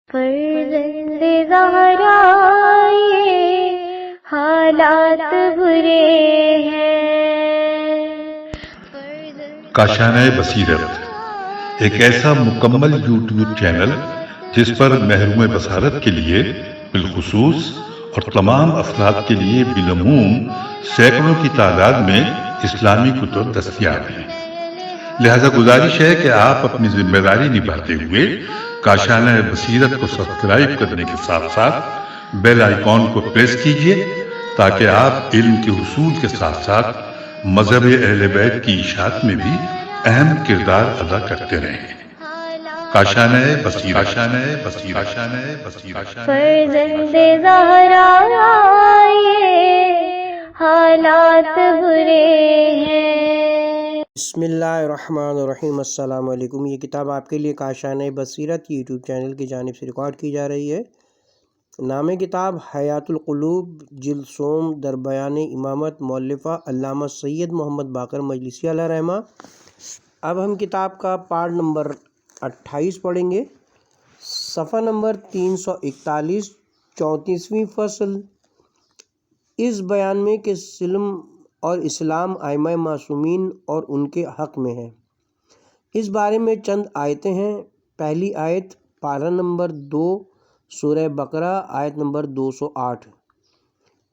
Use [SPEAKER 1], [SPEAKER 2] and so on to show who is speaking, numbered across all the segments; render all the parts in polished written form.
[SPEAKER 1] فرزند زہرا یہ حالات برے ہیں۔
[SPEAKER 2] کاشانہ بصیرت ایک ایسا مکمل یوٹیوب چینل جس پر محروم بصارت کے لیے بالخصوص اور تمام افراد کے لیے بالعموم سینکڑوں کی تعداد میں اسلامی کتب دستیاب ہیں۔ لہذا گزارش ہے کہ آپ اپنی ذمہ داری نبھاتے ہوئے کاشانہ بصیرت کو سبسکرائب کرنے کے ساتھ ساتھ بیل آئیکن کو پریس کیجئے تاکہ آپ علم کے حصول کے ساتھ ساتھ مذہب اہل بیت کی اشاعت میں بھی اہم کردار ادا کرتے رہیں۔ کاشانہ بصیرت۔
[SPEAKER 1] فرزند زہرا یہ حالات برے ہیں۔
[SPEAKER 3] بسم اللہ الرحمن الرحیم۔ السلام علیکم۔ یہ کتاب آپ کے لیے کاشانہ بصیرت یوٹیوب چینل کی جانب سے ریکارڈ کی جا رہی ہے۔ نام کتاب حیات القلوب، جلد سوم، در بیان امامت، مؤلفہ علامہ سید محمد باقر مجلسی علیہ رحمہ۔ اب ہم کتاب کا پارٹ نمبر 28 پڑھیں گے، صفحہ نمبر 341، 34ویں فصل، اس بیان میں کہ سلم اور اسلام ائمہ معصومین اور ان کے حق میں ہے۔ اس بارے میں چند آیتیں ہیں۔ پہلی آیت پارہ نمبر 2 سورہ بقرہ آیت نمبر 208،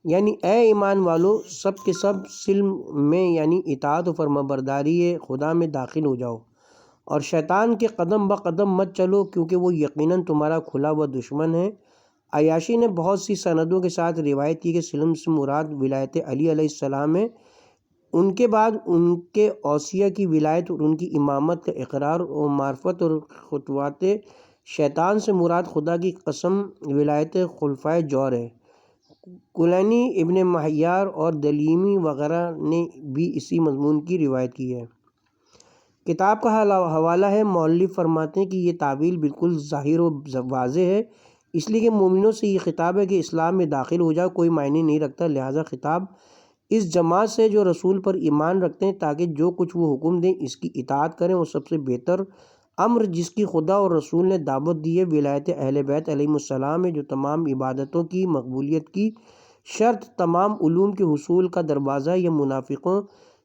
[SPEAKER 3] یعنی اے ایمان والو سب کے سب سلم میں یعنی اطاعت و فرما برداری خدا میں داخل ہو جاؤ، اور شیطان کے قدم بقدم مت چلو کیونکہ وہ یقیناً تمہارا کھلا ہوا دشمن ہے۔ عیاشی نے بہت سی سندوں کے ساتھ روایت کی کہ سلم سے مراد ولایت علی علیہ السلام ہے، ان کے بعد ان کے اوصیاء کی ولایت اور ان کی امامت کا اقرار و معرفت، اور خطوات شیطان سے مراد خدا کی قسم ولایت خلفائے جور ہے۔ کلینی، ابن مہیار اور دلیمی وغیرہ نے بھی اسی مضمون کی روایت کی ہے۔ کتاب کا حوالہ ہے۔ مؤلف فرماتے ہیں کہ یہ تعویل بالکل ظاہر و واضح ہے، اس لیے کہ مومنوں سے یہ خطاب ہے کہ اسلام میں داخل ہو جاؤ، کوئی معنی نہیں رکھتا۔ لہٰذا خطاب اس جماعت سے جو رسول پر ایمان رکھتے ہیں تاکہ جو کچھ وہ حکم دیں اس کی اطاعت کریں، اور سب سے بہتر امر جس کی خدا اور رسول نے دعوت دی ہے ولایت اہل بیت علیہ السلام ہے، جو تمام عبادتوں کی مقبولیت کی شرط، تمام علوم کے حصول کا دروازہ۔ یہ منافقوں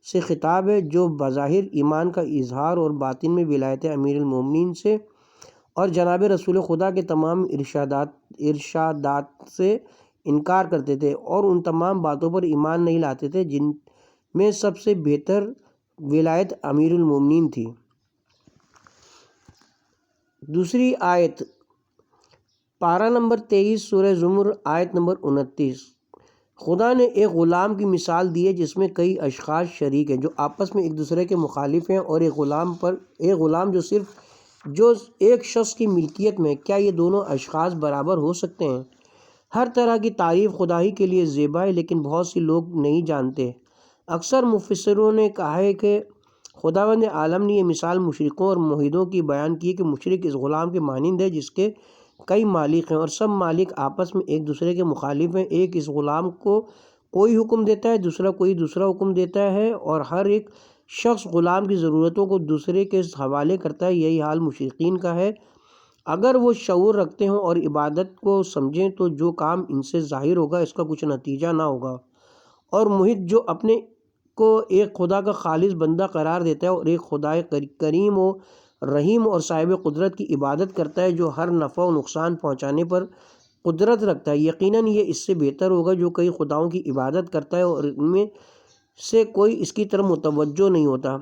[SPEAKER 3] سے خطاب ہے جو بظاہر ایمان کا اظہار اور باطن میں ولایت امیر المومنین سے اور جناب رسول خدا کے تمام ارشادات سے انکار کرتے تھے اور ان تمام باتوں پر ایمان نہیں لاتے تھے جن میں سب سے بہتر ولایت امیر المومنین تھی۔ دوسری آیت پارہ نمبر 23 سورہ زمر آیت نمبر 29، خدا نے ایک غلام کی مثال دی ہے جس میں کئی اشخاص شریک ہیں جو آپس میں ایک دوسرے کے مخالف ہیں، اور ایک غلام جو ایک شخص کی ملکیت میں، کیا یہ دونوں اشخاص برابر ہو سکتے ہیں؟ ہر طرح کی تعریف خدا ہی کے لیے زیبا ہے، لیکن بہت سے لوگ نہیں جانتے۔ اکثر مفسروں نے کہا ہے کہ خداوند عالم نے یہ مثال مشرکوں اور موحدوں کی بیان کی ہے کہ مشرک اس غلام کے مانند ہے جس کے کئی مالک ہیں، اور سب مالک آپس میں ایک دوسرے کے مخالف ہیں۔ ایک اس غلام کو کوئی حکم دیتا ہے، دوسرا کوئی دوسرا حکم دیتا ہے، اور ہر ایک شخص غلام کی ضرورتوں کو دوسرے کے حوالے کرتا ہے۔ یہی حال مشرکین کا ہے۔ اگر وہ شعور رکھتے ہوں اور عبادت کو سمجھیں تو جو کام ان سے ظاہر ہوگا اس کا کچھ نتیجہ نہ ہوگا، اور موحد جو اپنے کو ایک خدا کا خالص بندہ قرار دیتا ہے اور ایک خدا کریم و رحیم اور صاحب قدرت کی عبادت کرتا ہے جو ہر نفع و نقصان پہنچانے پر قدرت رکھتا ہے، یقیناً یہ اس سے بہتر ہوگا جو کئی خداؤں کی عبادت کرتا ہے اور ان میں سے کوئی اس کی طرف متوجہ نہیں ہوتا۔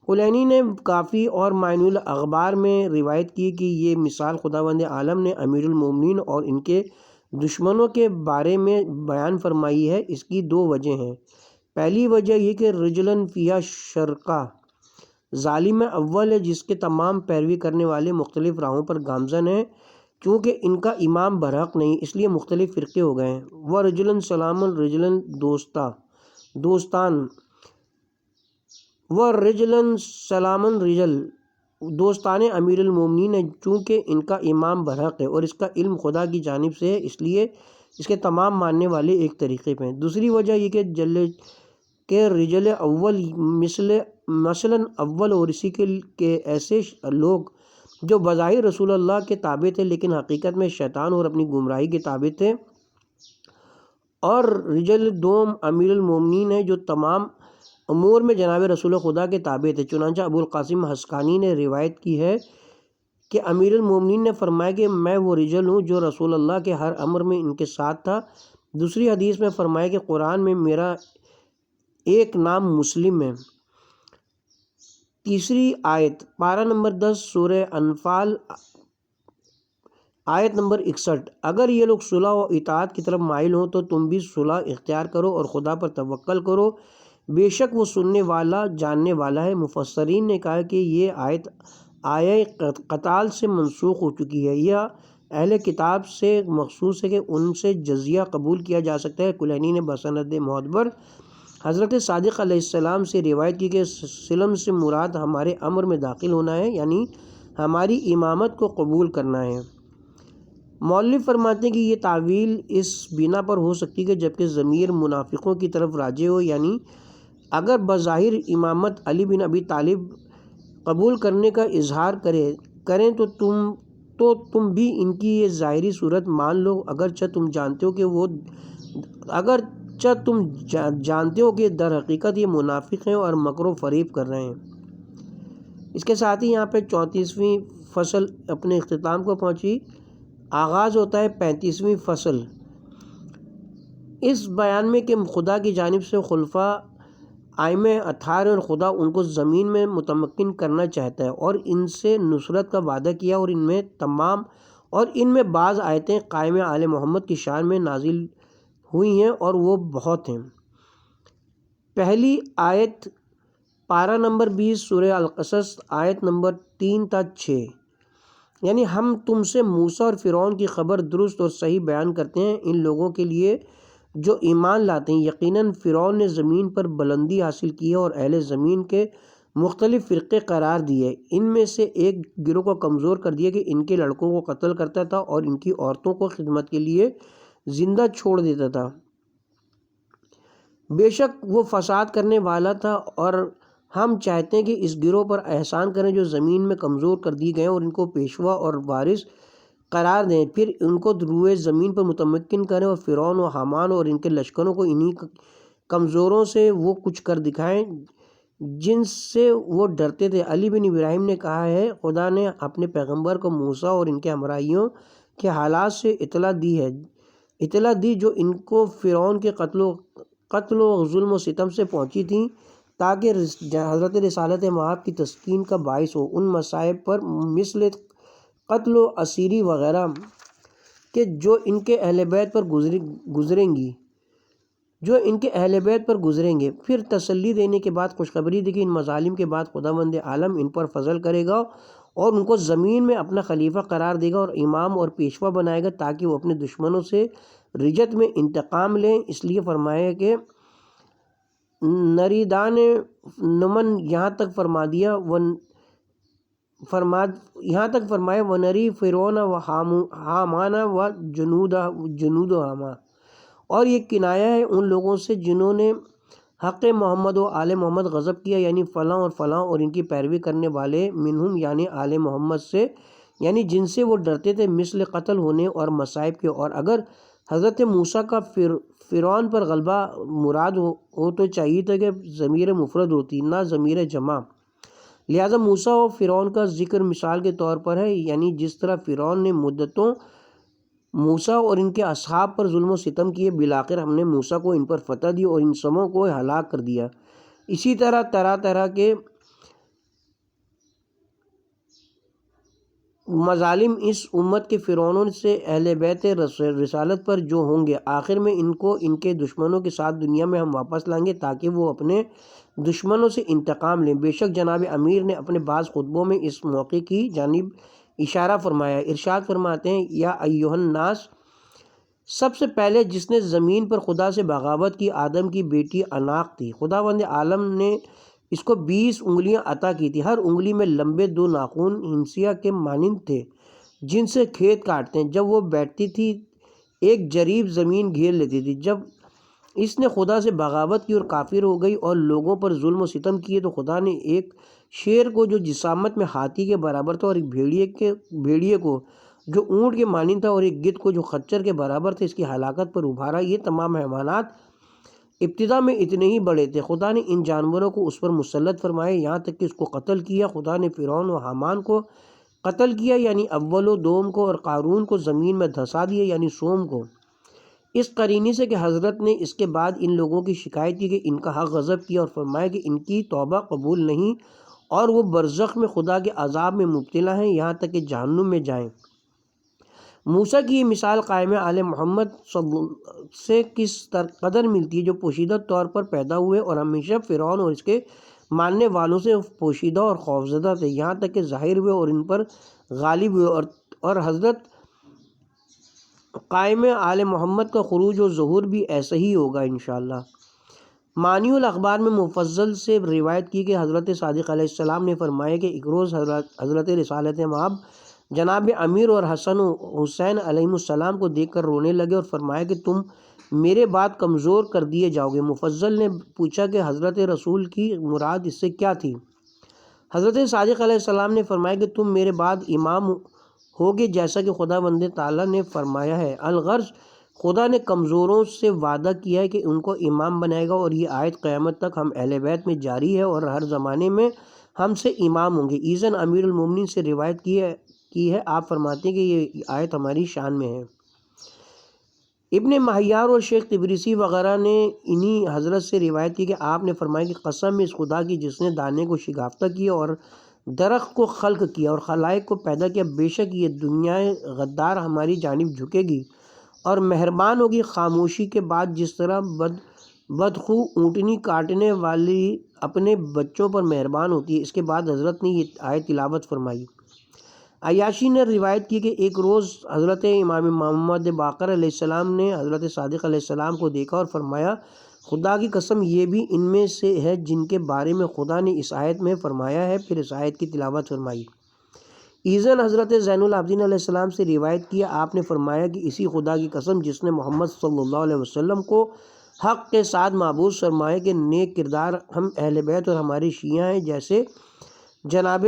[SPEAKER 3] کلینی نے کافی اور معین الاخبار میں روایت کی کہ یہ مثال خداوند عالم نے امیر المومنین اور ان کے دشمنوں کے بارے میں بیان فرمائی ہے۔ اس کی دو وجہ ہیں۔ پہلی وجہ یہ کہ رجلاً فیہا شرکا، ظالم اول ہے جس کے تمام پیروی کرنے والے مختلف راہوں پر گامزن ہیں، چونکہ ان کا امام برحق نہیں اس لیے مختلف فرقے ہو گئے ہیں۔ ورجلاً سلاماً رجلاً دوستان، ورجلاً سلاماً رجل دوستان امیر المومنین ہے، چونکہ ان کا امام برحق ہے اور اس کا علم خدا کی جانب سے ہے، اس لیے اس کے تمام ماننے والے ایک طریقے پہ ہیں۔ دوسری وجہ یہ کہ رجل اول مثلاً اول اور اسی کے ایسے لوگ جو بظاہر رسول اللہ کے تابع تھے لیکن حقیقت میں شیطان اور اپنی گمراہی کے تابع تھے، اور رجل دوم امیر المومنین ہے جو تمام امور میں جناب رسول خدا کے تابع تھے۔ چنانچہ ابو القاسم حسقانی نے روایت کی ہے کہ امیر المومنین نے فرمایا کہ میں وہ رجل ہوں جو رسول اللہ کے ہر امر میں ان کے ساتھ تھا۔ دوسری حدیث میں فرمایا کہ قرآن میں میرا ایک نام مسلم ہے۔ تیسری آیت پارہ نمبر 10 سورہ انفال آیت نمبر 61، اگر یہ لوگ صلح و اطاعت کی طرف مائل ہوں تو تم بھی صلح اختیار کرو اور خدا پر توکل کرو، بے شک وہ سننے والا جاننے والا ہے۔ مفسرین نے کہا کہ یہ آیت آیہ قتال سے منسوخ ہو چکی ہے، یہ اہل کتاب سے مخصوص ہے کہ ان سے جزیہ قبول کیا جا سکتا ہے۔ کلینی نے بسند معتبر حضرت صادق علیہ السلام سے روایت کی کہ سلم سے مراد ہمارے امر میں داخل ہونا ہے، یعنی ہماری امامت کو قبول کرنا ہے۔ مؤلف فرماتے ہیں کہ یہ تعویل اس بنا پر ہو سکتی ہے کہ جبکہ ضمیر منافقوں کی طرف راجع ہو، یعنی اگر بظاہر امامت علی بن ابی طالب قبول کرنے کا اظہار کریں تو تم بھی ان کی یہ ظاہری صورت مان لو، اگرچہ تم جانتے ہو کہ در حقیقت یہ منافق ہیں اور مکر و فریب کر رہے ہیں۔ اس کے ساتھ ہی یہاں پہ 34ویں فصل اپنے اختتام کو پہنچی، آغاز ہوتا ہے 35ویں فصل اس بیان میں کہ خدا کی جانب سے خلفاء ائمہ اطہار اور خدا ان کو زمین میں متمکن کرنا چاہتا ہے اور ان سے نصرت کا وعدہ کیا، اور ان میں بعض آیتیں قائم آل محمد کی شان میں نازل ہوئی ہیں اور وہ بہت ہیں۔ پہلی آیت پارہ نمبر 20 سورہ القصص آیت نمبر 3 تا 6، یعنی ہم تم سے موسیٰ اور فرعون کی خبر درست اور صحیح بیان کرتے ہیں ان لوگوں کے لیے جو ایمان لاتے ہیں۔ یقیناً فرعون نے زمین پر بلندی حاصل کی ہے اور اہل زمین کے مختلف فرقے قرار دیے، ان میں سے ایک گروہ کو کمزور کر دیا کہ ان کے لڑکوں کو قتل کرتا تھا اور ان کی عورتوں کو خدمت کے لیے زندہ چھوڑ دیتا تھا، بے شک وہ فساد کرنے والا تھا، اور ہم چاہتے ہیں کہ اس گروہ پر احسان کریں جو زمین میں کمزور کر دی گئے اور ان کو پیشوا اور وارث قرار دیں، پھر ان کو روئے زمین پر متمکن کریں اور فرعون و حامان اور ان کے لشکروں کو انہی کمزوروں سے وہ کچھ کر دکھائیں جن سے وہ ڈرتے تھے۔ علی بن ابراہیم نے کہا ہے خدا نے اپنے پیغمبر کو موسیٰ اور ان کے ہمراہیوں کے حالات سے اطلاع دی جو ان کو فرعون کے قتل و ظلم و ستم سے پہنچی تھیں، تاکہ حضرت رسالت مآب کی تسکین کا باعث ہو ان مصائب پر مثل قتل و اسیری وغیرہ کہ جو ان کے اہل بیت پر گزریں گے۔ پھر تسلی دینے کے بعد خوشخبری دی کہ ان مظالم کے بعد خداوند عالم ان پر فضل کرے گا اور ان کو زمین میں اپنا خلیفہ قرار دے گا اور امام اور پیشوا بنائے گا تاکہ وہ اپنے دشمنوں سے رجت میں انتقام لیں۔ اس لیے فرمایا کہ نریدان نمن یہاں تک فرمایا ونری فرعون و حامان و جنود حاما، اور یہ کنایہ ہے ان لوگوں سے جنہوں نے حق محمد و آل محمد غضب کیا، یعنی فلاں اور فلاں اور ان کی پیروی کرنے والے منہم یعنی آل محمد سے، یعنی جن سے وہ ڈرتے تھے مثل قتل ہونے اور مصائب کے۔ اور اگر حضرت موسیٰ کا فرعون پر غلبہ مراد ہو تو چاہیے تھا کہ ضمیر مفرد ہوتی نہ ضمیر جمع، لہٰذا موسیٰ و فرعون کا ذکر مثال کے طور پر ہے، یعنی جس طرح فرعون نے مدتوں موسیٰ اور ان کے اصحاب پر ظلم و ستم کیے، بالآخر ہم نے موسیٰ کو ان پر فتح دی اور ان سبوں کو ہلاک کر دیا۔ اسی طرح طرح کے مظالم اس امت کے فرعونوں سے اہل بیت رسالت پر جو ہوں گے، آخر میں ان کو ان کے دشمنوں کے ساتھ دنیا میں ہم واپس لائیں گے تاکہ وہ اپنے دشمنوں سے انتقام لیں۔ بے شک جناب امیر نے اپنے بعض خطبوں میں اس موقع کی جانب اشارہ فرمایا، ارشاد فرماتے ہیں یا ایھا الناس، سب سے پہلے جس نے زمین پر خدا سے بغاوت کی آدم کی بیٹی عناق تھی۔ خداوند عالم نے اس کو 20 انگلیاں عطا کی تھی، ہر انگلی میں لمبے 2 ناخن ہنسیا کے مانند تھے جن سے کھیت کاٹتے ہیں۔ جب وہ بیٹھتی تھی ایک جریب زمین گھیر لیتی تھی۔ جب اس نے خدا سے بغاوت کی اور کافر ہو گئی اور لوگوں پر ظلم و ستم کیے تو خدا نے ایک شیر کو جو جسامت میں ہاتھی کے برابر تھا، اور ایک بھیڑیے کو جو اونٹ کے مانند تھا، اور ایک گدھ کو جو خچر کے برابر تھے، اس کی ہلاکت پر ابھارا۔ یہ تمام حیوانات ابتدا میں اتنے ہی بڑے تھے، خدا نے ان جانوروں کو اس پر مسلط فرمائے، یہاں تک کہ اس کو قتل کیا۔ خدا نے فرعون و حامان کو قتل کیا، یعنی اول و دوم کو، اور قارون کو زمین میں دھسا دیا، یعنی سوم کو، اس قرینی سے کہ حضرت نے اس کے بعد ان لوگوں کی شکایت کی کہ ان کا حق غضب کیا، اور فرمایا کہ ان کی توبہ قبول نہیں، اور وہ برزخ میں خدا کے عذاب میں مبتلا ہیں، یہاں تک کہ جہنم میں جائیں۔ موسیٰ کی یہ مثال قائم آل محمد سے کس قدر ملتی ہے، جو پوشیدہ طور پر پیدا ہوئے اور ہمیشہ فرعون اور اس کے ماننے والوں سے پوشیدہ اور خوفزدہ تھے، یہاں تک کہ ظاہر ہوئے اور ان پر غالب ہوئے، اور حضرت قائم آل محمد کا خروج و ظہور بھی ایسا ہی ہوگا انشاءاللہ۔ معنی الاخبار میں مفضل سے روایت کی کہ حضرت صادق علیہ السلام نے فرمایا کہ ایک روز حضرت رسالت مآب جناب امیر اور حسن و حسین علیہ السلام کو دیکھ کر رونے لگے، اور فرمایا کہ تم میرے بعد کمزور کر دیے جاؤ گے۔ مفضل نے پوچھا کہ حضرت رسول کی مراد اس سے کیا تھی؟ حضرت صادق علیہ السلام نے فرمایا کہ تم میرے بعد امام ہوگے، جیسا کہ خداوند تعالیٰ نے فرمایا ہے۔ الغرض خدا نے کمزوروں سے وعدہ کیا ہے کہ ان کو امام بنائے گا، اور یہ آیت قیامت تک ہم اہل بیت میں جاری ہے، اور ہر زمانے میں ہم سے امام ہوں گے۔ ایزن امیر المومنین سے روایت کی ہے، آپ فرماتے ہیں کہ یہ آیت ہماری شان میں ہے۔ ابن مہیار اور شیخ تبریسی وغیرہ نے انہی حضرت سے روایت کی کہ آپ نے فرمایا کہ قسم اس خدا کی جس نے دانے کو شگافتہ کیا اور درخت کو خلق کیا اور خلائق کو پیدا کیا، بے شک یہ دنیا غدار ہماری جانب جھکے گی اور مہربان ہوگی خاموشی کے بعد، جس طرح بدخو اونٹنی کاٹنے والی اپنے بچوں پر مہربان ہوتی ہے۔ اس کے بعد حضرت نے یہ آیت تلاوت فرمائی۔ عیاشی نے روایت کی کہ ایک روز حضرت امام محمد باقر علیہ السلام نے حضرت صادق علیہ السلام کو دیکھا اور فرمایا خدا کی قسم یہ بھی ان میں سے ہے جن کے بارے میں خدا نے اس آیت میں فرمایا ہے، پھر اس آیت کی تلاوت فرمائی۔ ایزن حضرت زین العابدین علیہ السلام سے روایت کیا، آپ نے فرمایا کہ اسی خدا کی قسم جس نے محمد صلی اللہ علیہ وسلم کو حق کے ساتھ معبود فرمایا کہ نیک کردار ہم اہل بیت اور ہمارے شیعہ ہیں، جیسے جناب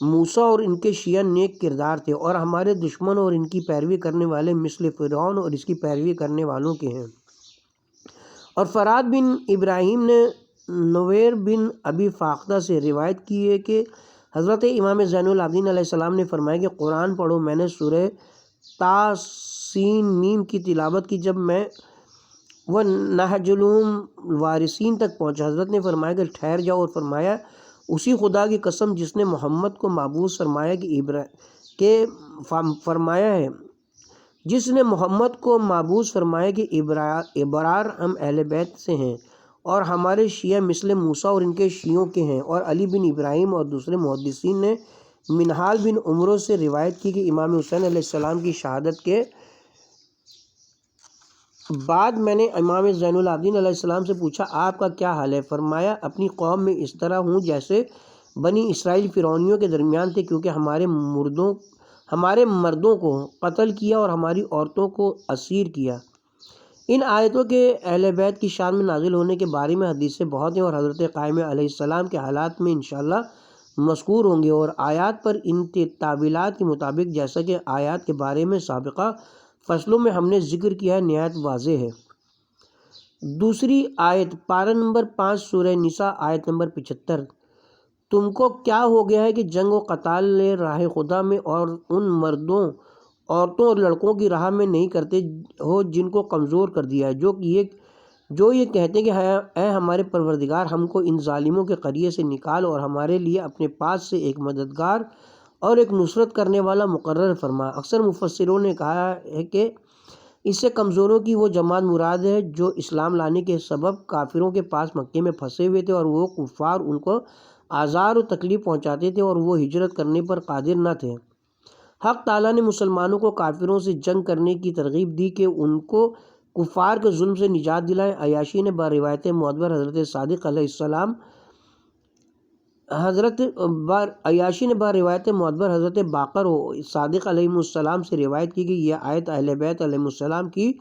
[SPEAKER 3] موسیٰ اور ان کے شیعہ نیک کردار تھے، اور ہمارے دشمن اور ان کی پیروی کرنے والے مثل فرعون اور اس کی پیروی کرنے والوں کے ہیں۔ اور فراد بن ابراہیم نے نویر بن ابی فاختہ سے روایت کی ہے کہ حضرت امام زین العابدین علیہ السلام نے فرمایا کہ قرآن پڑھو۔ میں نے سورہ تا سین میم کی تلاوت کی، جب میں وہ نہج الوارثین تک پہنچا، حضرت نے فرمایا کہ ٹھہر جاؤ، اور فرمایا اسی خدا کی قسم جس نے محمد کو معبود فرمایا کہ فرمایا ہے، جس نے محمد کو معبود فرمایا کہ ابرار ہم اہل بیت سے ہیں اور ہمارے شیعہ مثل موسیٰ اور ان کے شیعوں کے ہیں۔ اور علی بن ابراہیم اور دوسرے محدثین نے منہال بن عمرو سے روایت کی کہ امام حسین علیہ السلام کی شہادت کے بعد میں نے امام زین العابدین علیہ السلام سے پوچھا آپ کا کیا حال ہے؟ فرمایا اپنی قوم میں اس طرح ہوں جیسے بنی اسرائیل فرعونیوں کے درمیان تھے، کیونکہ ہمارے مردوں کو قتل کیا اور ہماری عورتوں کو اسیر کیا۔ ان آیتوں کے اہل بیت کی شان میں نازل ہونے کے بارے میں حدیثیں بہت ہیں، اور حضرت قائم علیہ السلام کے حالات میں انشاءاللہ مذکور ہوں گے، اور آیات پر ان تعویلات کے مطابق جیسا کہ آیات کے بارے میں سابقہ فصلوں میں ہم نے ذکر کیا ہے نہایت واضح ہے۔ دوسری آیت پارہ نمبر 5 سورہ نساء آیت نمبر 75۔ تم کو کیا ہو گیا ہے کہ جنگ و قتال راہ خدا میں اور ان مردوں عورتوں اور لڑکوں کی راہ میں نہیں کرتے ہو جن کو کمزور کر دیا ہے، جو یہ کہتے ہیں کہ اے ہمارے پروردگار ہم کو ان ظالموں کے قریے سے نکال اور ہمارے لیے اپنے پاس سے ایک مددگار اور ایک نصرت کرنے والا مقرر فرما۔ اکثر مفسروں نے کہا ہے کہ اس سے کمزوروں کی وہ جماعت مراد ہے جو اسلام لانے کے سبب کافروں کے پاس مکے میں پھنسے ہوئے تھے، اور وہ کفار ان کو آزار و تکلیف پہنچاتے تھے اور وہ ہجرت کرنے پر قادر نہ تھے۔ حق تعالیٰ نے مسلمانوں کو کافروں سے جنگ کرنے کی ترغیب دی کہ ان کو کفار کے ظلم سے نجات دلائیں۔ عیاشی نے بروایت معتبر حضرت صادق علیہ السلام عیاشی نے روایت معتبر حضرت باقر و صادق علیہ السلام سے روایت کی کہ یہ آیت اہل بیت علیہ السلام کی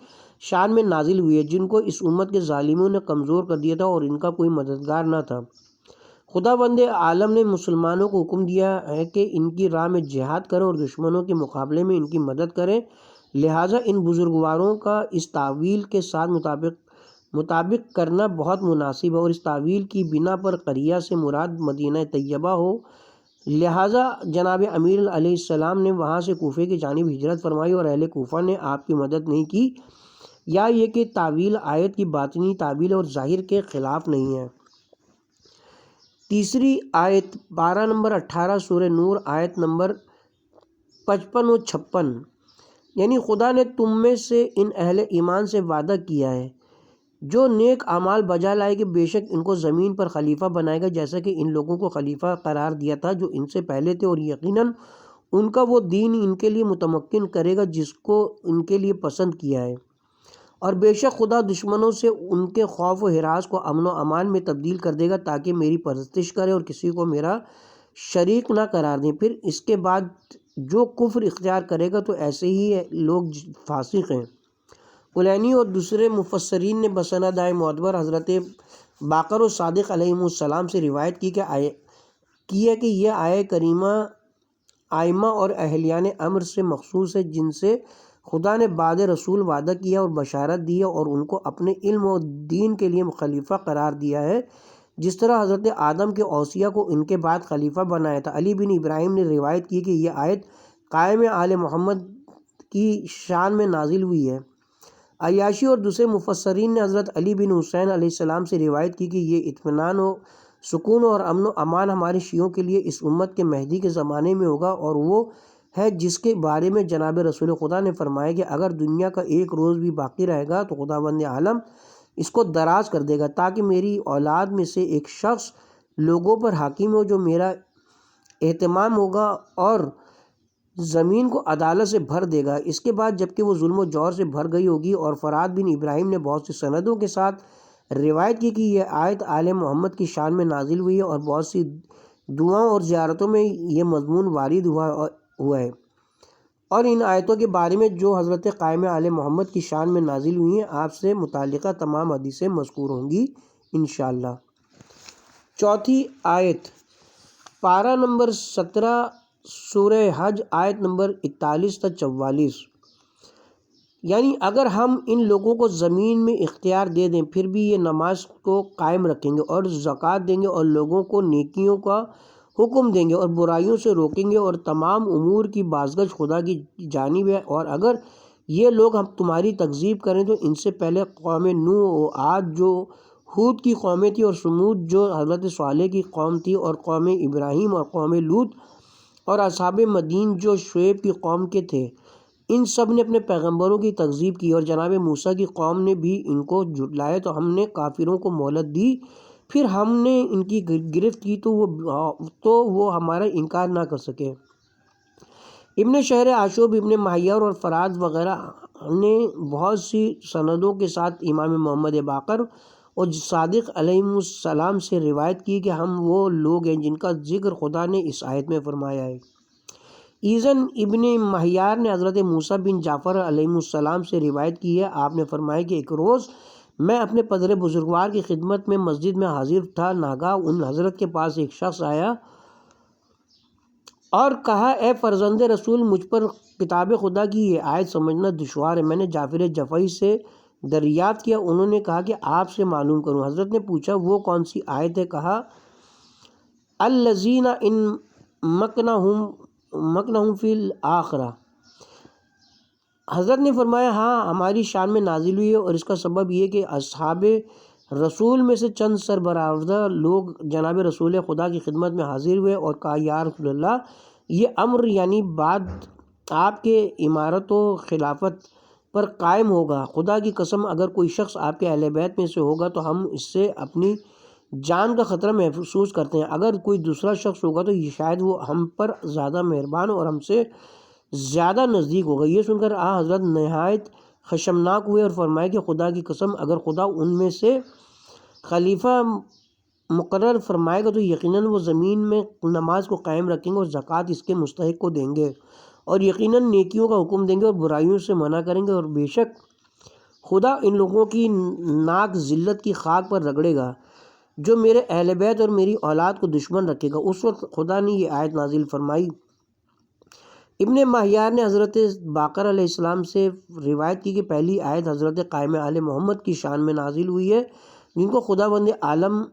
[SPEAKER 3] شان میں نازل ہوئی ہے، جن کو اس امت کے ظالموں نے کمزور کر دیا تھا اور ان کا کوئی مددگار نہ تھا۔ خداوند عالم نے مسلمانوں کو حکم دیا ہے کہ ان کی راہ میں جہاد کریں اور دشمنوں کے مقابلے میں ان کی مدد کریں، لہٰذا ان بزرگواروں کا اس تعویل کے ساتھ مطابق کرنا بہت مناسب ہے، اور اس تعویل کی بنا پر قریہ سے مراد مدینہ طیبہ ہو۔ لہٰذا جناب امیر علیہ السلام نے وہاں سے کوفے کی جانب ہجرت فرمائی اور اہل کوفہ نے آپ کی مدد نہیں کی، یا یہ کہ تعویل آیت کی باطنی تعویل اور ظاہر کے خلاف نہیں ہے۔ تیسری آیت پارہ نمبر 18 سورہ نور آیت نمبر 55 و 56، یعنی خدا نے تم میں سے ان اہل ایمان سے وعدہ کیا ہے جو نیک اعمال بجا لائے کہ بے شک ان کو زمین پر خلیفہ بنائے گا، جیسا کہ ان لوگوں کو خلیفہ قرار دیا تھا جو ان سے پہلے تھے، اور یقیناً ان کا وہ دین ان کے لیے متمکن کرے گا جس کو ان کے لیے پسند کیا ہے، اور بے شک خدا دشمنوں سے ان کے خوف و ہراس کو امن و امان میں تبدیل کر دے گا تاکہ میری پرستش کرے اور کسی کو میرا شریک نہ قرار دیں۔ پھر اس کے بعد جو کفر اختیار کرے گا تو ایسے ہی لوگ فاسق ہیں۔ کلینی اور دوسرے مفسرین نے بسند معتبر حضرت باقر و صادق علیہ السلام سے روایت کی ہے کہ یہ آیہ کریمہ آئمہ اور اہلیان امر سے مخصوص ہے جن سے خدا نے بعد رسول وعدہ کیا اور بشارت دی ہے اور ان کو اپنے علم و دین کے لیے خلیفہ قرار دیا ہے، جس طرح حضرت آدم کے اوصیاء کو ان کے بعد خلیفہ بنایا تھا۔ علی بن ابراہیم نے روایت کی کہ یہ آیت قائم آل محمد کی شان میں نازل ہوئی ہے۔ عیاشی اور دوسرے مفسرین نے حضرت علی بن حسین علیہ السلام سے روایت کی کہ یہ اطمینان و سکون اور امن و امان ہمارے شیعوں کے لیے اس امت کے مہدی کے زمانے میں ہوگا، اور وہ ہے جس کے بارے میں جناب رسول خدا نے فرمایا کہ اگر دنیا کا ایک روز بھی باقی رہے گا تو خداوند عالم اس کو دراز کر دے گا تاکہ میری اولاد میں سے ایک شخص لوگوں پر حاکم ہو جو میرا اہتمام ہوگا اور زمین کو عدالت سے بھر دے گا۔ اس کے بعد جبکہ وہ ظلم و جور سے بھر گئی ہوگی، اور فراد بن ابراہیم نے بہت سی سندوں کے ساتھ روایت کی کہ یہ آیت آل محمد کی شان میں نازل ہوئی ہے، اور بہت سی دعاؤں اور زیارتوں میں یہ مضمون وارد ہوا ہے، اور ان آیتوں کے بارے میں جو حضرت قائم آل محمد کی شان میں نازل ہوئی ہیں آپ سے متعلقہ تمام حدیثیں مذکور ہوں گی انشاءاللہ۔ چوتھی آیت پارہ نمبر 17 سورہ حج آیت نمبر 41 تا 44، یعنی اگر ہم ان لوگوں کو زمین میں اختیار دے دیں پھر بھی یہ نماز کو قائم رکھیں گے اور زکوٰۃ دیں گے اور لوگوں کو نیکیوں کا حکم دیں گے اور برائیوں سے روکیں گے اور تمام امور کی بازگشت خدا کی جانب ہے، اور اگر یہ لوگ ہم تمہاری تکذیب کریں تو ان سے پہلے قوم نوح و عاد جو ہود کی قومیں تھی، اور سمود جو حضرت صالح کی قوم تھی، اور قوم ابراہیم اور قوم لوط اور اصحاب مدین جو شعیب کی قوم کے تھے، ان سب نے اپنے پیغمبروں کی تکذیب کی، اور جناب موسیٰ کی قوم نے بھی ان کو جھٹلایا تو ہم نے کافروں کو مہلت دی، پھر ہم نے ان کی گرفت کی تو وہ ہمارا انکار نہ کر سکے۔ ابن شہر عاشوب، ابن مہیار اور فراد وغیرہ نے بہت سی سندوں کے ساتھ امام محمد باقر اور صادق علیہ السلام سے روایت کی کہ ہم وہ لوگ ہیں جن کا ذکر خدا نے اس آیت میں فرمایا ہے۔ ایزن ابن مہیار نے حضرت موسیٰ بن جعفر علیہ السلام سے روایت کی ہے، آپ نے فرمایا کہ ایک روز میں اپنے پدر بزرگوار کی خدمت میں مسجد میں حاضر تھا، ناگاہ ان حضرت کے پاس ایک شخص آیا اور کہا اے فرزند رسول، مجھ پر کتاب خدا کی یہ آیت سمجھنا دشوار ہے۔ میں نے جعفر جفعی سے دریافت کیا، انہوں نے کہا کہ آپ سے معلوم کروں۔ حضرت نے پوچھا وہ کون سی آیت ہے؟ کہا الذین ان مکنہم فی الآخرہ۔ حضرت نے فرمایا ہاں ہماری شان میں نازل ہوئی ہے، اور اس کا سبب یہ کہ اصحاب رسول میں سے چند سربراہ لوگ جناب رسول خدا کی خدمت میں حاضر ہوئے اور کہا یا رسول اللہ، یہ امر یعنی بعد آپ کے امارت و خلافت پر قائم ہوگا، خدا کی قسم اگر کوئی شخص آپ کے اہل بیت میں سے ہوگا تو ہم اس سے اپنی جان کا خطرہ محسوس کرتے ہیں، اگر کوئی دوسرا شخص ہوگا تو یہ شاید وہ ہم پر زیادہ مہربان اور ہم سے زیادہ نزدیک ہوگا۔ یہ سن کر حضرت نہایت خشمناک ہوئے اور فرمایا کہ خدا کی قسم اگر خدا ان میں سے خلیفہ مقرر فرمائے گا تو یقیناً وہ زمین میں نماز کو قائم رکھیں گے اور زکوٰۃ اس کے مستحق کو دیں گے، اور یقیناً نیکیوں کا حکم دیں گے اور برائیوں سے منع کریں گے، اور بے شک خدا ان لوگوں کی ناک ذلت کی خاک پر رگڑے گا جو میرے اہل بیت اور میری اولاد کو دشمن رکھے گا۔ اس وقت خدا نے یہ آیت نازل فرمائی۔ ابن ماہیار نے حضرت باقر علیہ السلام سے روایت کی کہ پہلی آیت حضرت قائم آل محمد کی شان میں نازل ہوئی ہے، جن کو خداوند عالم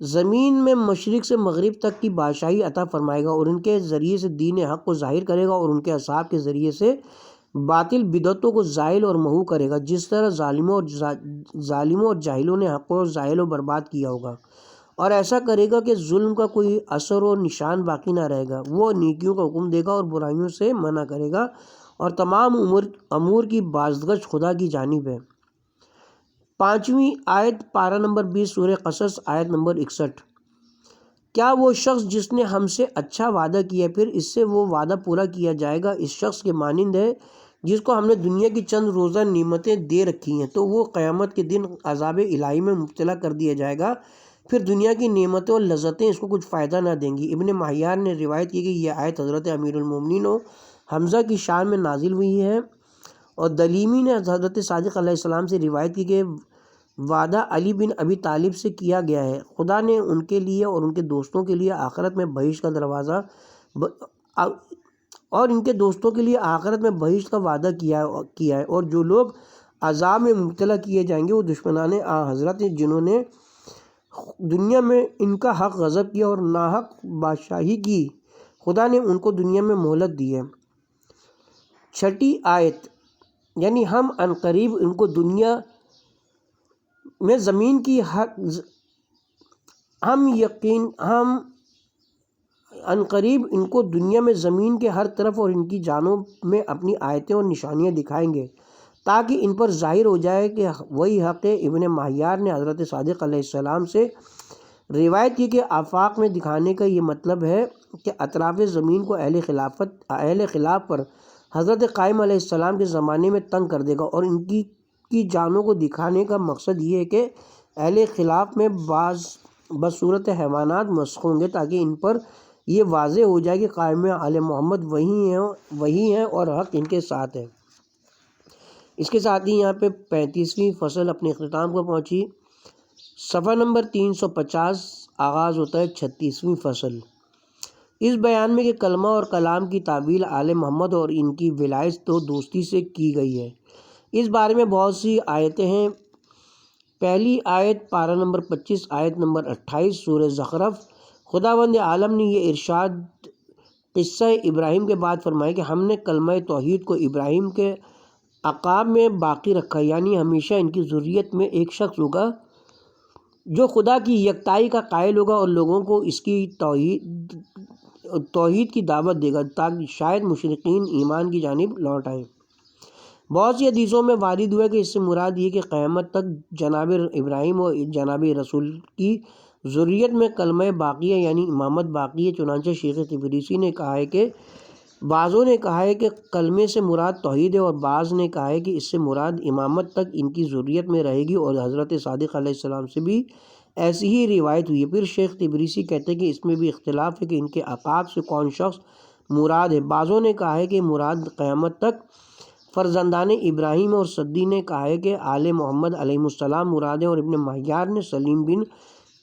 [SPEAKER 3] زمین میں مشرق سے مغرب تک کی بادشاہی عطا فرمائے گا اور ان کے ذریعے سے دین حق کو ظاہر کرے گا اور ان کے اصحاب کے ذریعے سے باطل بدعتوں کو زائل اور محو کرے گا، جس طرح ظالموں اور جاہلوں نے حق کو زائل و برباد کیا ہوگا، اور ایسا کرے گا کہ ظلم کا کوئی اثر و نشان باقی نہ رہے گا۔ وہ نیکیوں کا حکم دے گا اور برائیوں سے منع کرے گا، اور تمام امور کی بازگشت خدا کی جانب ہے۔ 5ویں آیت پارہ نمبر 20 سورہ قصص آیت نمبر 61۔ کیا وہ شخص جس نے ہم سے اچھا وعدہ کیا پھر اس سے وہ وعدہ پورا کیا جائے گا اس شخص کے مانند ہے جس کو ہم نے دنیا کی چند روزہ نعمتیں دے رکھی ہیں، تو وہ قیامت کے دن عذاب الہی میں مبتلا کر دیا جائے گا، پھر دنیا کی نعمتیں اور لذتیں اس کو کچھ فائدہ نہ دیں گی۔ ابن ماہیار نے روایت کی کہ یہ آیت حضرت امیر المومنین و حمزہ کی شان میں نازل ہوئی ہے، اور دلیمی نے حضرت صادق علیہ السلام سے روایت کی کہ وعدہ علی بن ابی طالب سے کیا گیا ہے، خدا نے ان کے لیے اور ان کے دوستوں کے لیے آخرت میں بہشت کا دروازہ اور ان کے دوستوں کے لیے آخرت میں بہشت کا وعدہ کیا ہے، اور جو لوگ عذاب میں مبتلا کیے جائیں گے وہ دشمنان حضرت ہیں جنہوں نے دنیا میں ان کا حق غصب کیا اور ناحق بادشاہی کی، خدا نے ان کو دنیا میں مہلت دی ہے۔ 6ٹی آیت، یعنی ہم عنقریب ان کو دنیا میں زمین کی ہم عنقریب ان کو دنیا میں زمین کے ہر طرف اور ان کی جانوں میں اپنی آیتیں اور نشانیاں دکھائیں گے تاکہ ان پر ظاہر ہو جائے کہ وہی حق ہے۔ ابن ماہیار نے حضرت صادق علیہ السلام سے روایت کی کہ آفاق میں دکھانے کا یہ مطلب ہے کہ اطراف زمین کو اہل خلاف پر حضرت قائم علیہ السلام کے زمانے میں تنگ کر دے گا، اور ان کی جانوں کو دکھانے کا مقصد یہ ہے کہ اہل خلاف میں بصورت حیوانات مسخ ہوں گے تاکہ ان پر یہ واضح ہو جائے کہ قائم آل محمد وہی ہیں اور حق ان کے ساتھ ہے۔ اس کے ساتھ ہی یہاں پہ 35ویں فصل اپنے اختتام کو پہنچی۔ صفحہ نمبر 350 آغاز ہوتا ہے 36ویں فصل، اس بیان میں کہ کلمہ اور کلام کی تعبیل آل محمد اور ان کی ولایت و دوستی سے کی گئی ہے۔ اس بارے میں بہت سی آیتیں ہیں۔ پہلی آیت پارہ نمبر 25 آیت نمبر 28 سورہ زخرف، خداوند عالم نے یہ ارشاد قصہ ابراہیم کے بعد فرمایا کہ ہم نے کلمہ توحید کو ابراہیم کے عقاب میں باقی رکھا، یعنی ہمیشہ ان کی ذریت میں ایک شخص ہوگا جو خدا کی یکتائی کا قائل ہوگا اور لوگوں کو اس کی توحید کی دعوت دے گا تاکہ شاید مشرکین ایمان کی جانب لوٹ آئیں۔ بہت سی حدیثوں میں وارد ہوا کہ اس سے مراد یہ کہ قیامت تک جناب ابراہیم اور جناب رسول کی ذریت میں کلمہ باقی ہے، یعنی امامت باقی ہے۔ چنانچہ شیخ تبریسی نے کہا ہے کہ بعضوں نے کہا ہے کہ کلمے سے مراد توحید ہے، اور بعض نے کہا ہے کہ اس سے مراد امامت تک ان کی ذریت میں رہے گی، اور حضرت صادق علیہ السلام سے بھی ایسی ہی روایت ہوئی ہے۔ پھر شیخ تبریسی کہتے ہیں کہ اس میں بھی اختلاف ہے کہ ان کے عقاب سے کون شخص مراد ہے۔ بعضوں نے کہا ہے کہ مراد قیامت تک فرزندان ابراہیم، اور صدی نے کہا ہے کہ آل محمد علیہ السلام مراد ہے، اور ابن ماہیار نے سلیم بن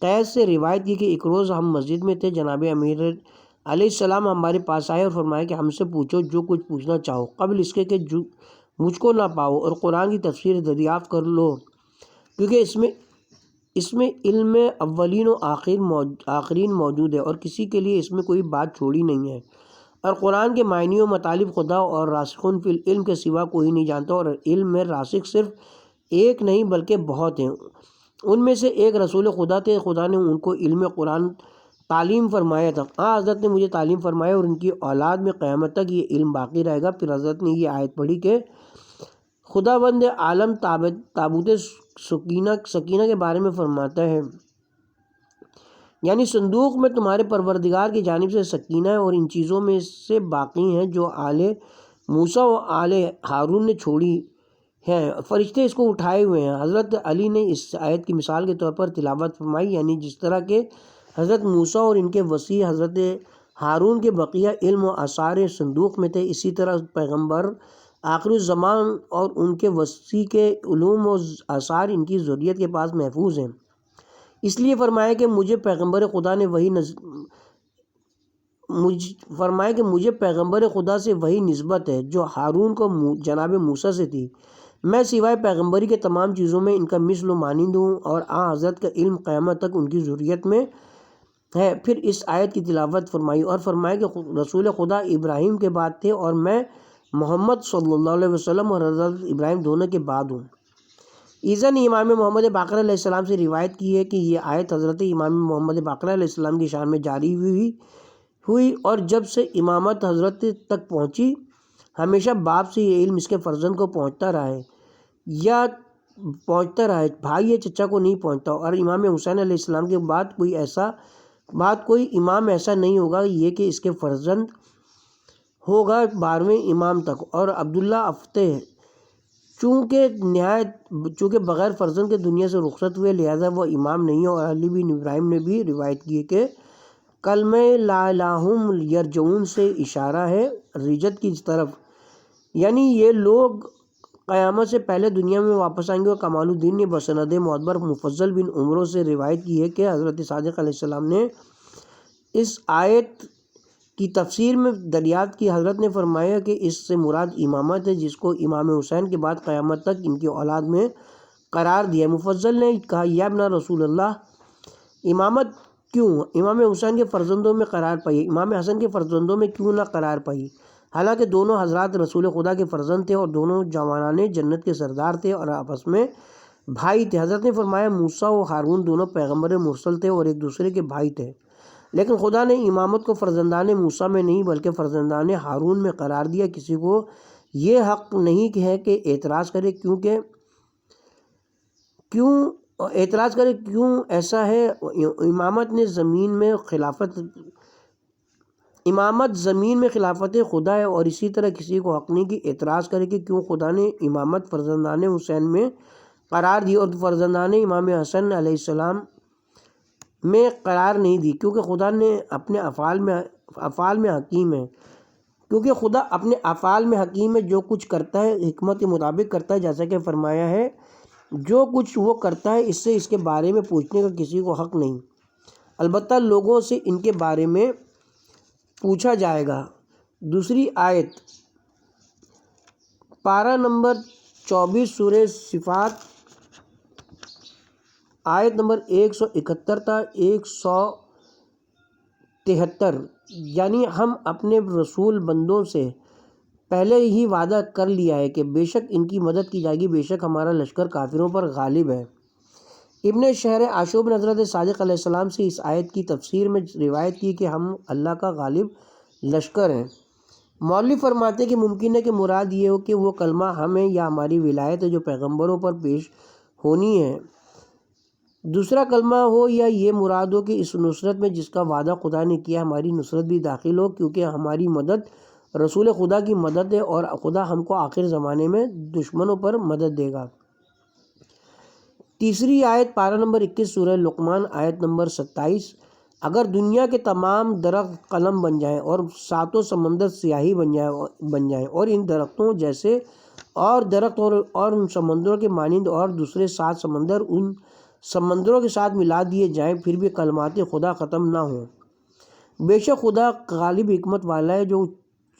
[SPEAKER 3] قیس سے روایت کی کہ ایک روز ہم مسجد میں تھے، جناب امیر علیہ السلام ہمارے پاس آئے اور فرمایا کہ ہم سے پوچھو جو کچھ پوچھنا چاہو قبل اس کے کہ مجھ کو نہ پاؤ، اور قرآن کی تفسیر دریافت کر لو، کیونکہ اس میں علم اولین و آخرین موجود ہے، اور کسی کے لیے اس میں کوئی بات چھوڑی نہیں ہے، اور قرآن کے معنی و مطالب خدا اور راسخون فی العلم کے سوا کوئی نہیں جانتا، اور علم میں راسخ صرف ایک نہیں بلکہ بہت ہیں۔ ان میں سے ایک رسول خدا تھے، خدا نے ان کو علم قرآن تعلیم فرمایا تھا۔ حضرت نے مجھے تعلیم فرمایا، اور ان کی اولاد میں قیامت تک یہ علم باقی رہے گا۔ پھر حضرت نے یہ آیت پڑھی کہ خداوند عالم تابوت سکینہ کے بارے میں فرماتا ہے، یعنی صندوق میں تمہارے پروردگار کی جانب سے سکینہ ہے، اور ان چیزوں میں سے باقی ہیں جو آل موسیٰ و آل ہارون نے چھوڑی ہیں، فرشتے اس کو اٹھائے ہوئے ہیں۔ حضرت علی نے اس آیت کی مثال کے طور پر تلاوت فرمائی، یعنی جس طرح کہ حضرت موسیٰ اور ان کے وصی حضرت ہارون کے بقیہ علم و آثار صندوق میں تھے، اسی طرح پیغمبر آخر الزمان اور ان کے وصی کے علوم و آثار ان کی ذریت کے پاس محفوظ ہیں۔ اس لیے فرمایا کہ مجھے پیغمبر خدا سے وہی نسبت ہے جو ہارون کو جناب موسیٰ سے تھی۔ میں سوائے پیغمبری کے تمام چیزوں میں ان کا مثل و مانند ہوں اور حضرت کا علم قیامت تک ان کی ذریت میں ہے۔ پھر اس آیت کی تلاوت فرمائی اور فرمایا کہ رسول خدا ابراہیم کے بعد تھے اور میں محمد صلی اللہ علیہ وسلم اور حضرت ابراہیم دونوں کے بعد ہوں۔ ایذن امام محمد باقر علیہ السلام سے روایت کی ہے کہ یہ آیت حضرت امام محمد باقر علیہ السلام کی شان میں جاری ہوئی اور جب سے امامت حضرت تک پہنچی ہمیشہ باپ سے یہ علم اس کے فرزند کو پہنچتا رہا ہے، بھائی یا چچا کو نہیں پہنچتا۔ اور امام حسین علیہ السلام کے بعد کوئی امام ایسا نہیں ہوگا یہ کہ اس کے فرزند ہوگا 12ویں امام تک۔ اور عبداللہ افتح چونکہ بغیر فرزند کے دنیا سے رخصت ہوئے لہذا وہ امام نہیں ہے۔ اور علی بن ابراہیم نے بھی روایت کی ہے کہ کلمہ لعلہم یرجعون سے اشارہ ہے رجت کی طرف، یعنی یہ لوگ قیامت سے پہلے دنیا میں واپس آئیں گے۔ اور کمال الدین نے بسند معتبر مفضل بن عمرو سے روایت کی ہے کہ حضرت صادق علیہ السلام نے اس آیت کی تفسیر میں دریافت کی۔ حضرت نے فرمایا کہ اس سے مراد امامت ہے جس کو امام حسین کے بعد قیامت تک ان کی اولاد میں قرار دیا۔ مفضل نے کہا یا ابن رسول اللہ، امامت کیوں امام حسین کے فرزندوں میں قرار پائی، امام حسن کے فرزندوں میں کیوں نہ قرار پائی، حالانکہ دونوں حضرات رسول خدا کے فرزند تھے اور دونوں جوانان جنت کے سردار تھے اور آپس میں بھائی تھے۔ حضرت نے فرمایا موسیٰ و ہارون دونوں پیغمبر مرسل تھے اور ایک دوسرے کے بھائی تھے، لیکن خدا نے امامت کو فرزندان موسیٰ میں نہیں بلکہ فرزندان ہارون میں قرار دیا۔ کسی کو یہ حق نہیں ہے کہ اعتراض کرے کیوں ایسا ہے۔ امامت زمین میں خلافت خدا ہے اور اسی طرح کسی کو حق نہیں کہ اعتراض کرے کہ کیوں خدا نے امامت فرزندان حسین میں قرار دی اور فرزندان امام حسن علیہ السلام میں قرار نہیں دی، کیونکہ خدا نے اپنے افعال میں حکیم ہے، کیونکہ خدا اپنے افعال میں حکیم ہے، جو کچھ کرتا ہے حکمت کے مطابق کرتا ہے، جیسا کہ فرمایا ہے جو کچھ وہ کرتا ہے اس سے اس کے بارے میں پوچھنے کا کسی کو حق نہیں، البتہ لوگوں سے ان کے بارے میں پوچھا جائے گا۔ دوسری آیت پارہ نمبر 24 سورہ صفات آیت نمبر 171 تا 173، یعنی ہم اپنے رسول بندوں سے پہلے ہی وعدہ کر لیا ہے کہ بے شک ان کی مدد کی جائے گی، بے شک ہمارا لشکر کافروں پر غالب ہے۔ ابن شہر عاشوب نے حضرت صادق علیہ السلام سے اس آیت کی تفسیر میں روایت کی کہ ہم اللہ کا غالب لشکر ہیں۔ مولوی فرماتے ہیں کہ ممکن ہے کہ مراد یہ ہو کہ وہ کلمہ ہمیں یا ہماری ولایت ہے جو پیغمبروں پر پیش ہونی ہے، دوسرا کلمہ ہو، یا یہ مراد ہو کہ اس نصرت میں جس کا وعدہ خدا نے کیا ہماری نصرت بھی داخل ہو، کیونکہ ہماری مدد رسول خدا کی مدد ہے اور خدا ہم کو آخر زمانے میں دشمنوں پر مدد دے گا۔ تیسری آیت پارہ نمبر 21 سورہ لقمان آیت نمبر 27، اگر دنیا کے تمام درخت قلم بن جائیں اور ساتوں سمندر سیاہی بن جائیں اور ان درختوں جیسے اور درخت اور ان سمندروں کے مانند اور دوسرے 7 سمندر ان سمندروں کے ساتھ ملا دیے جائیں پھر بھی کلمات خدا ختم نہ ہوں، بے شک خدا غالب حکمت والا ہے،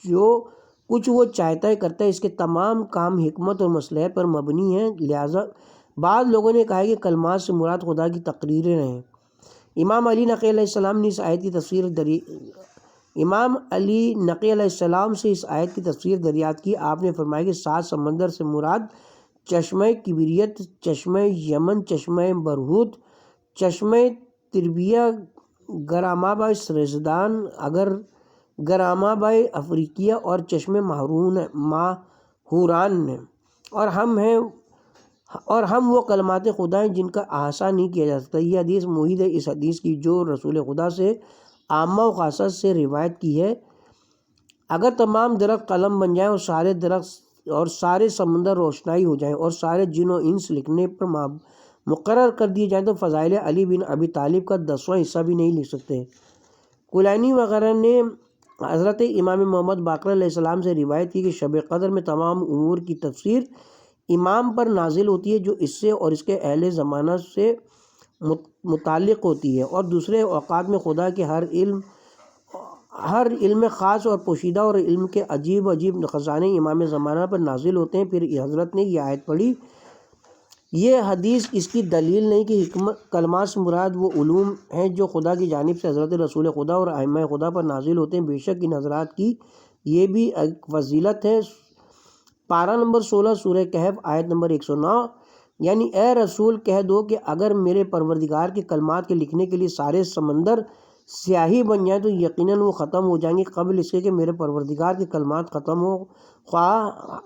[SPEAKER 3] جو کچھ وہ چاہتا ہے کرتا ہے، اس کے تمام کام حکمت اور مصلحت پر مبنی ہیں۔ لہٰذا بعض لوگوں نے کہا کہ کلمات سے مراد خدا کی تقریریں ہیں۔ امام علی نقی علیہ السلام نے اس آیت کی تفسیر دریافت کی۔ آپ نے فرمایا کہ 7 سمندر سے مراد چشمہ کبریت، چشمہ یمن، چشمہ برہوت، چشمہ تربیہ، گرامابہ سرزدان، گرامابہ افریقیہ اور چشمہ ماہوران ہیں، اور ہم وہ کلمات خدا ہیں جن کا احاطہ نہیں کیا جا سکتا۔ یہ حدیث موحد ہے اس حدیث کی جو رسول خدا سے عامہ و خاصہ سے روایت کی ہے۔ اگر تمام درخت قلم بن جائیں اور سارے سمندر روشنائی ہو جائیں اور سارے جن و انس لکھنے پر مقرر کر دیے جائیں تو فضائل علی بن ابی طالب کا 10واں حصہ بھی نہیں لکھ سکتے۔ کلینی وغیرہ نے حضرت امام محمد باقر علیہ السلام سے روایت کی کہ شب قدر میں تمام امور کی تفسیر امام پر نازل ہوتی ہے، جو اس سے اور اس کے اہل زمانہ سے متعلق ہوتی ہے، اور دوسرے اوقات میں خدا کے ہر علم خاص اور پوشیدہ اور علم کے عجیب خزانے امام زمانہ پر نازل ہوتے ہیں۔ پھر حضرت نے یہ آیت پڑھی، یہ حدیث اس کی دلیل نہیں کہ کلمات سے مراد وہ علوم ہیں جو خدا کی جانب سے حضرت رسول خدا اور ائمہ خدا پر نازل ہوتے ہیں، بے شک ان حضرات کی یہ بھی ایک فضیلت ہے۔ پارہ نمبر 16 سورہ کہف آیت نمبر 109، یعنی اے رسول کہہ دو کہ اگر میرے پروردگار کے کلمات کے لکھنے کے لیے سارے سمندر سیاہی بن جائیں تو یقیناً وہ ختم ہو جائیں گے قبل اس کے کہ میرے پروردگار کے کلمات ختم ہو، خواہ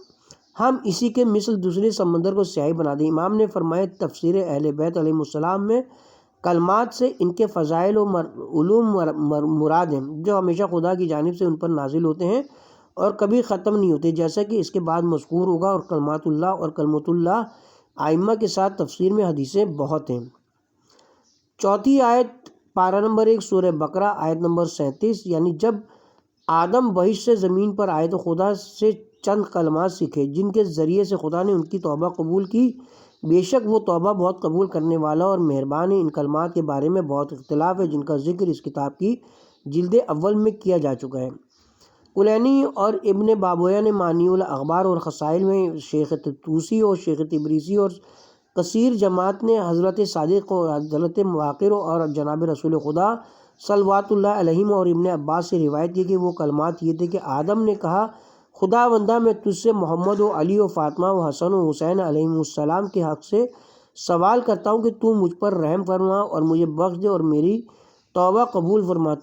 [SPEAKER 3] ہم اسی کے مثل دوسرے سمندر کو سیاہی بنا دیں۔ امام نے فرمایا تفسیر اہل بیت علیہ السلام میں کلمات سے ان کے فضائل و علوم مراد ہیں جو ہمیشہ خدا کی جانب سے ان پر نازل ہوتے ہیں اور کبھی ختم نہیں ہوتے، جیسا کہ اس کے بعد مذکور ہوگا۔ اور کلمات اللہ اور کلمت اللہ ائمہ کے ساتھ تفسیر میں حدیثیں بہت ہیں۔ چوتھی آیت پارہ نمبر 1 سورہ بقرہ آیت نمبر 37، یعنی جب آدم بہشت سے زمین پر آئے تو خدا سے چند کلمات سیکھے جن کے ذریعے سے خدا نے ان کی توبہ قبول کی، بے شک وہ توبہ بہت قبول کرنے والا اور مہربان ہے۔ ان کلمات کے بارے میں بہت اختلاف ہے جن کا ذکر اس کتاب کی جلد اول میں کیا جا چکا ہے۔ کلینی اور ابن بابویہ نے معنی الاخبار اور خصائل میں، شیخ طوسی اور شیخ تبریزی اور کثیر جماعت نے حضرت صادق اور حضرت واقر اور جناب رسول خدا صلوات اللہ علیہم اور ابن عباس سے روایت کی کہ وہ کلمات یہ تھے کہ آدم نے کہا، خدا بندہ میں تجھ سے محمد و علی و فاطمہ و حسن و حسین علیہم السلام کے حق سے سوال کرتا ہوں کہ تو مجھ پر رحم فرما اور مجھے بخش دے اور میری توبہ قبول فرما۔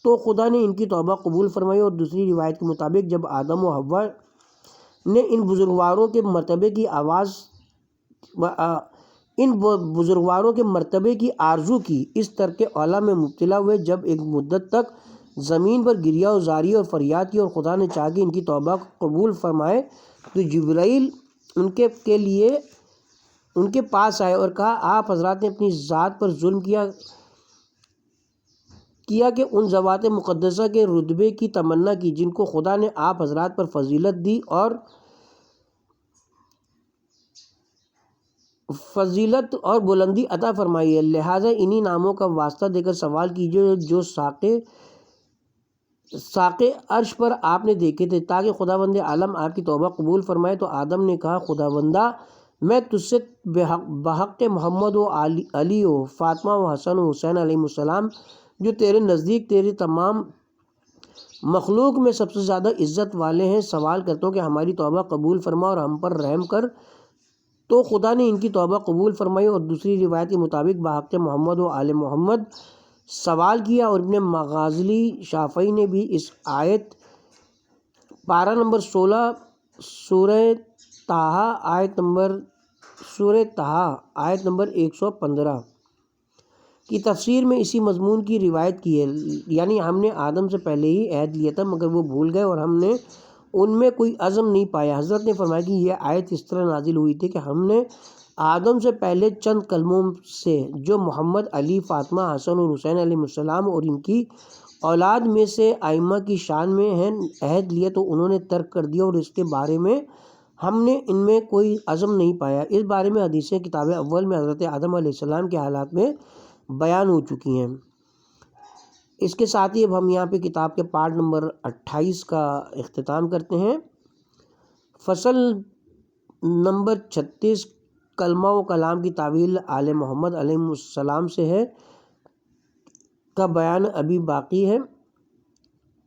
[SPEAKER 3] تو خدا نے ان کی توبہ قبول فرمائی۔ اور دوسری روایت کے مطابق جب آدم و حوا نے ان بزرگواروں کے مرتبے کی آرزو کی، اس ترک اولا میں مبتلا ہوئے، جب ایک مدت تک زمین پر گریہ و زاری اور فریاد کی اور خدا نے چاہا کہ ان کی توبہ قبول فرمائے تو جبرائیل ان کے پاس آئے اور کہا، آپ حضرات نے اپنی ذات پر ظلم کیا کہ ان ذوات مقدسہ کے رتبے کی تمنا کی جن کو خدا نے آپ حضرات پر فضیلت اور بلندی عطا فرمائی ہے، لہٰذا انہی ناموں کا واسطہ دے کر سوال کیجیے جو ساقِ عرش پر آپ نے دیکھے تھے تاکہ خداوند عالم آپ کی توبہ قبول فرمائے۔ تو آدم نے کہا، خداوندہ میں تجھ سے بحق محمد و علی و فاطمہ و حسن و حسین علیہ السلام جو تیرے نزدیک تیری تمام مخلوق میں سب سے زیادہ عزت والے ہیں سوال کرتا ہوں کہ ہماری توبہ قبول فرما اور ہم پر رحم کر۔ تو خدا نے ان کی توبہ قبول فرمائی۔ اور دوسری روایت کے مطابق بحق محمد و آل محمد سوال کیا۔ اور ابن مغازلی شافعی نے بھی اس آیت پارہ نمبر 16 سورہ طٰہٰ آیت نمبر 115 کی تفسیر میں اسی مضمون کی روایت کی ہے، یعنی ہم نے آدم سے پہلے ہی عہد لیا تھا مگر وہ بھول گئے اور ہم نے ان میں کوئی عزم نہیں پایا۔ حضرت نے فرمایا کہ یہ آیت اس طرح نازل ہوئی تھی کہ ہم نے آدم سے پہلے چند کلموں سے جو محمد، علی، فاطمہ، حسن اور حسین علیہ السلام اور ان کی اولاد میں سے ائمہ کی شان میں ہیں عہد لیا تو انہوں نے ترک کر دیا اور اس کے بارے میں ہم نے ان میں کوئی عزم نہیں پایا۔ اس بارے میں حدیثیں کتاب اول میں حضرت آدم علیہ السلام کے حالات میں بیان ہو چکی ہیں۔ اس کے ساتھ ہی اب ہم یہاں پہ کتاب کے پارٹ نمبر 28 کا اختتام کرتے ہیں۔ فصل نمبر 36 کلمہ و کلام کی تعویل آل محمد علیہ السلام سے ہے کا بیان ابھی باقی ہے،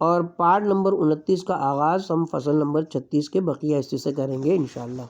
[SPEAKER 3] اور پارٹ نمبر 29 کا آغاز ہم فصل نمبر 36 کے بقیہ حصے سے کریں گے انشاءاللہ۔